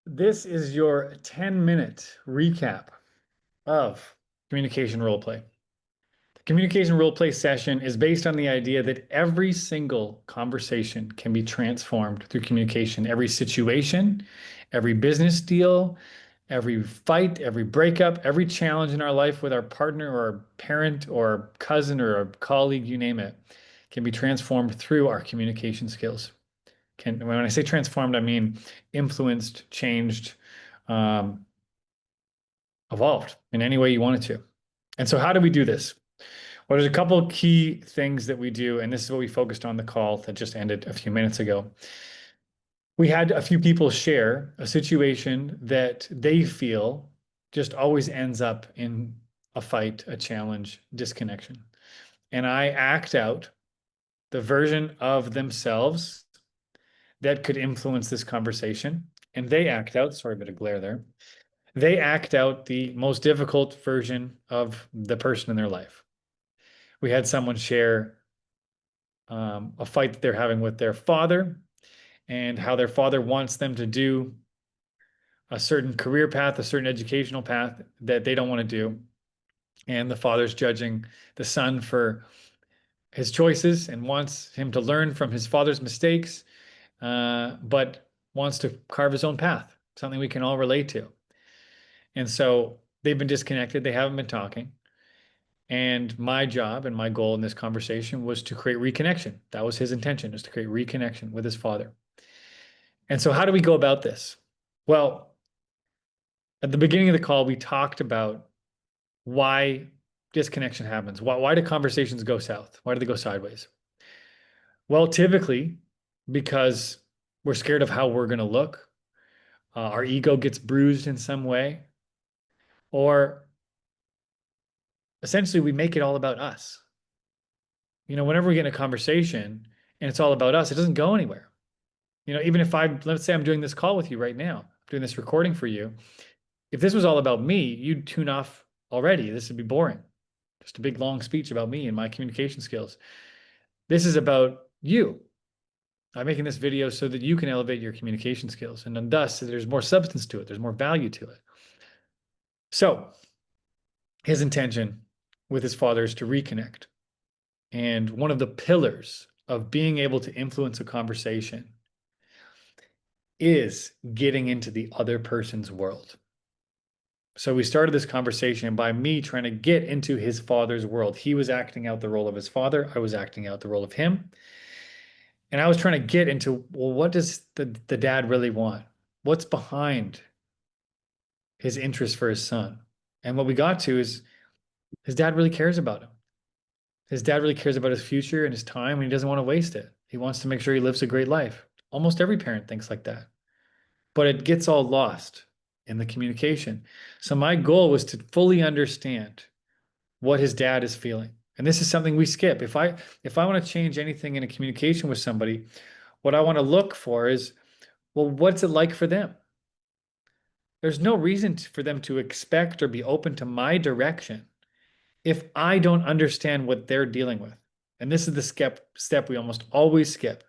This is your 10-minute recap of communication role play. The communication role play session is based on the idea that every single conversation can be transformed through communication. Every situation, every business deal, every fight, every breakup, every challenge in our life with our partner or our parent or our cousin or a colleague, you name it, can be transformed through our communication skills. When I say transformed, I mean influenced, changed, um, evolved in any way you want it to. And so, how do we do this? Well, there's a couple of key things that we do, and this is what we focused on the call that just ended a few minutes ago. We had a few people share a situation that they feel just always ends up in a fight, a challenge, disconnection. And I act out the version of themselves that could influence this conversation. And they act out, sorry, a bit of glare there. They act out the most difficult version of the person in their life. We had someone share a fight that they're having with their father and how their father wants them to do a certain career path, a certain educational path that they don't want to do. And the father's judging the son for his choices and wants him to learn from his father's mistakes, but wants to carve his own path, something we can all relate to. And so they've been disconnected. They haven't been talking. And my job and my goal in this conversation was to create reconnection. That was his intention, was to create reconnection with his father. And so how do we go about this? Well, at the beginning of the call, we talked about why disconnection happens. Why do conversations go south? Why do they go sideways? Well, typically because we're scared of how we're going to look. Our ego gets bruised in some way, or essentially we make it all about us. Whenever we get in a conversation and it's all about us, it doesn't go anywhere. Even if let's say I'm doing this call with you right now, doing this recording for you. If this was all about me, you'd tune off already. This would be boring. Just a big long speech about me and my communication skills. This is about you. I'm making this video so that you can elevate your communication skills. And thus, there's more substance to it. There's more value to it. So his intention with his father is to reconnect. And one of the pillars of being able to influence a conversation is getting into the other person's world. So we started this conversation by me trying to get into his father's world. He was acting out the role of his father. I was acting out the role of him. And I was trying to get into, well, what does the dad really want? What's behind his interest for his son? And what we got to is his dad really cares about him. His dad really cares about his future and his time, and he doesn't want to waste it. He wants to make sure he lives a great life. Almost every parent thinks like that. But it gets all lost in the communication. So my goal was to fully understand what his dad is feeling. And this is something we skip. If I want to change anything in a communication with somebody, what I want to look for is, well, what's it like for them? There's no reason for them to expect or be open to my direction if I don't understand what they're dealing with. And this is the step we almost always skip.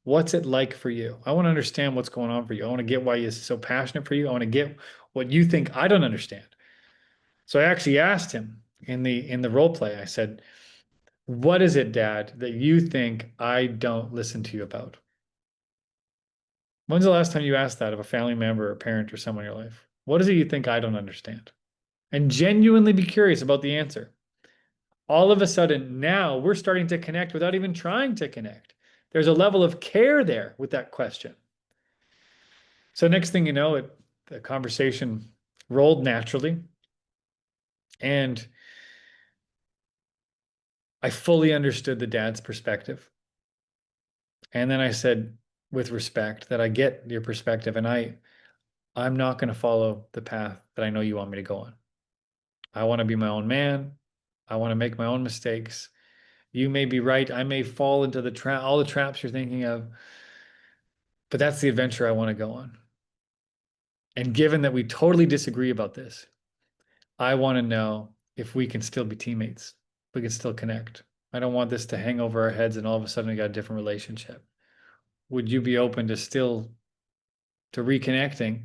What's it like for you? I want to understand what's going on for you. I want to get why you're so passionate for you. I want to get what you think I don't understand. So I actually asked him in the role play. I said, "What is it, Dad, that you think I don't listen to you about?" When's the last time you asked that of a family member or a parent or someone in your life? What is it you think I don't understand? And genuinely be curious about the answer. All of a sudden, now we're starting to connect without even trying to connect. There's a level of care there with that question. So next thing you know, the conversation rolled naturally. And I fully understood the dad's perspective. And then I said, with respect, that I get your perspective and I'm not going to follow the path that I know you want me to go on. I want to be my own man. I want to make my own mistakes. You may be right. I may fall into all the traps you're thinking of, but that's the adventure I want to go on. And given that we totally disagree about this, I want to know if we can still be teammates. We can still connect. I don't want this to hang over our heads and all of a sudden we got a different relationship. Would you be open to reconnecting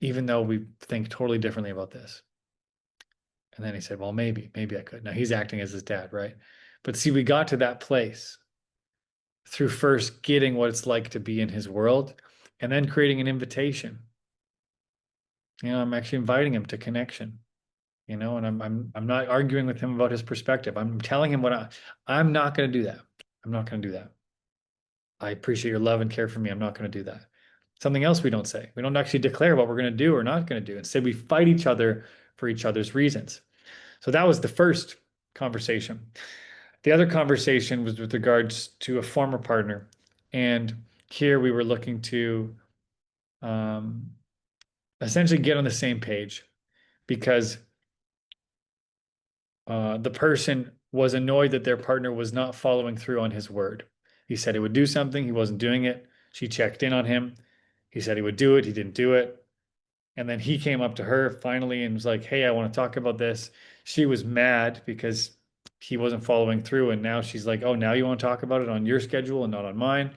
even though we think totally differently about this. And then he said, well, maybe I could. Now he's acting as his dad, right? But see, we got to that place through first getting what it's like to be in his world and then creating an invitation. I'm actually inviting him to connection, and I'm not arguing with him about his perspective. I'm telling him I'm not going to do that. I'm not going to do that. I appreciate your love and care for me. I'm not going to do that. Something else we don't say. We don't actually declare what we're going to do or not going to do. Instead, we fight each other for each other's reasons. So that was the first conversation. The other conversation was with regards to a former partner. And here we were looking to essentially get on the same page because the person was annoyed that their partner was not following through on his word. He said he would do something, he wasn't doing it. She checked in on him. He said he would do it, he didn't do it. And then he came up to her finally and was like, hey, I want to talk about this. She was mad because he wasn't following through. And now she's like, oh, now you want to talk about it on your schedule and not on mine.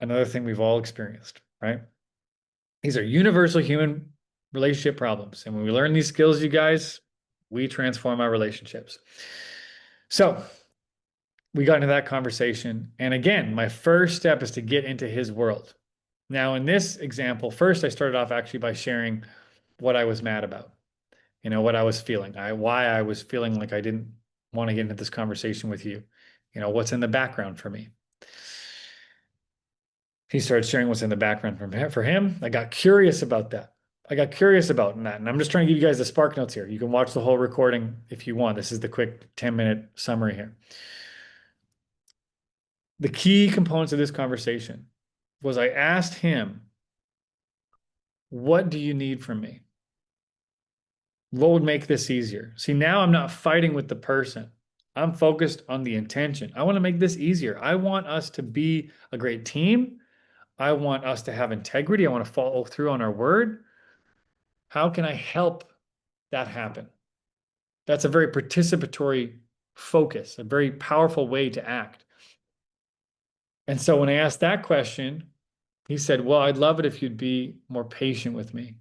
Another thing we've all experienced, right? These are universal human relationship problems. And when we learn these skills, you guys, we transform our relationships. So we got into that conversation. And again, my first step is to get into his world. Now, in this example, first I started off actually by sharing what I was mad about, what I was feeling, why I was feeling like I didn't want to get into this conversation with you, what's in the background for me. He started sharing what's in the background for him. I got curious about that. I got curious about that. And I'm just trying to give you guys the spark notes here. You can watch the whole recording if you want. This is the quick 10-minute summary here. The key components of this conversation was I asked him, what do you need from me? What would make this easier? See, now I'm not fighting with the person. I'm focused on the intention. I want to make this easier. I want us to be a great team. I want us to have integrity. I want to follow through on our word. How can I help that happen? That's a very participatory focus, a very powerful way to act. And so when I asked that question, he said, well, I'd love it if you'd be more patient with me.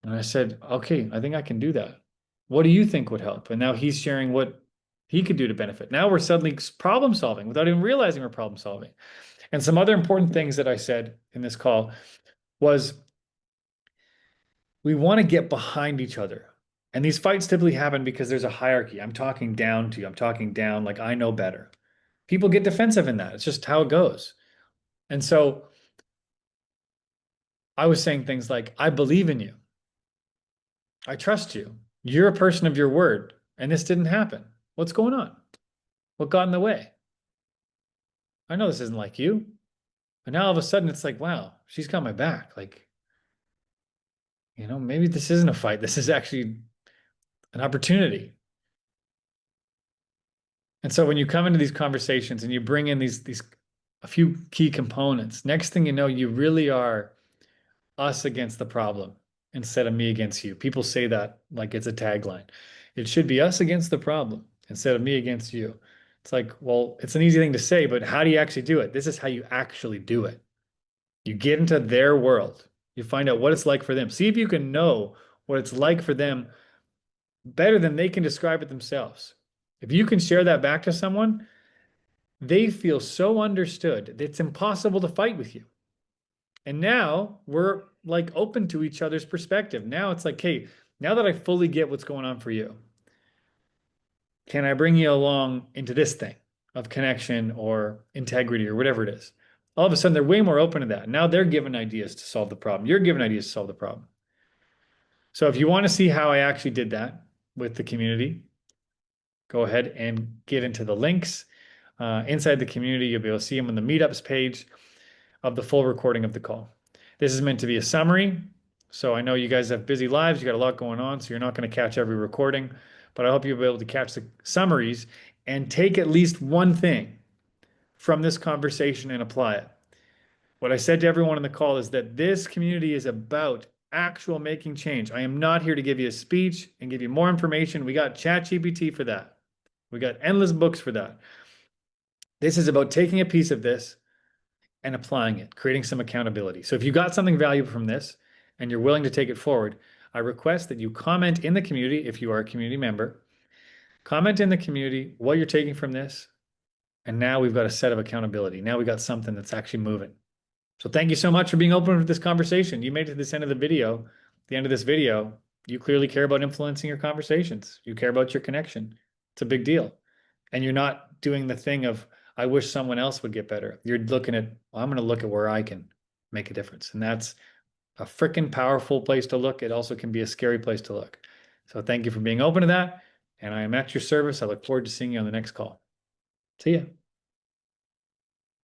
And I said, okay, I think I can do that. What do you think would help? And now he's sharing what he could do to benefit. Now we're suddenly problem solving without even realizing we're problem solving. And some other important things that I said in this call was we want to get behind each other. And these fights typically happen because there's a hierarchy. I'm talking down to you. I'm talking down like I know better. People get defensive in that. It's just how it goes. And so I was saying things like, I believe in you. I trust you. You're a person of your word. And this didn't happen. What's going on? What got in the way? I know this isn't like you. And now all of a sudden it's like, wow, she's got my back. Like, maybe this isn't a fight. This is actually an opportunity. And so when you come into these conversations and you bring in a few key components, next thing you know, you really are us against the problem instead of me against you. People say that like it's a tagline. It should be us against the problem instead of me against you. It's like, well, it's an easy thing to say, but how do you actually do it? This is how you actually do it. You get into their world. You find out what it's like for them. See if you can know what it's like for them better than they can describe it themselves. If you can share that back to someone, they feel so understood that it's impossible to fight with you. And now we're like open to each other's perspective. Now it's like, hey, now that I fully get what's going on for you, can I bring you along into this thing of connection or integrity or whatever it is? All of a sudden, they're way more open to that. Now they're given ideas to solve the problem. You're given ideas to solve the problem. So if you want to see how I actually did that with the community, go ahead and get into the links. Inside the community, you'll be able to see them on the meetups page of the full recording of the call. This is meant to be a summary. So I know you guys have busy lives. You got a lot going on, so you're not going to catch every recording, but I hope you'll be able to catch the summaries and take at least one thing from this conversation and apply it. What I said to everyone on the call is that this community is about actual making change. I am not here to give you a speech and give you more information. We got ChatGPT for that. We got endless books for that. This is about taking a piece of this and applying it, creating some accountability. So if you got something valuable from this and you're willing to take it forward, I request that you comment in the community if you are a community member. Comment in the community what you're taking from this. And now we've got a set of accountability. Now we got something that's actually moving. So thank you so much for being open with this conversation. You made it to this end of the video, the end of this video. You clearly care about influencing your conversations. You care about your connection. It's a big deal. And you're not doing the thing of, I wish someone else would get better. You're looking at, well, I'm going to look at where I can make a difference. And that's a freaking powerful place to look. It also can be a scary place to look. So thank you for being open to that. And I am at your service. I look forward to seeing you on the next call. See ya.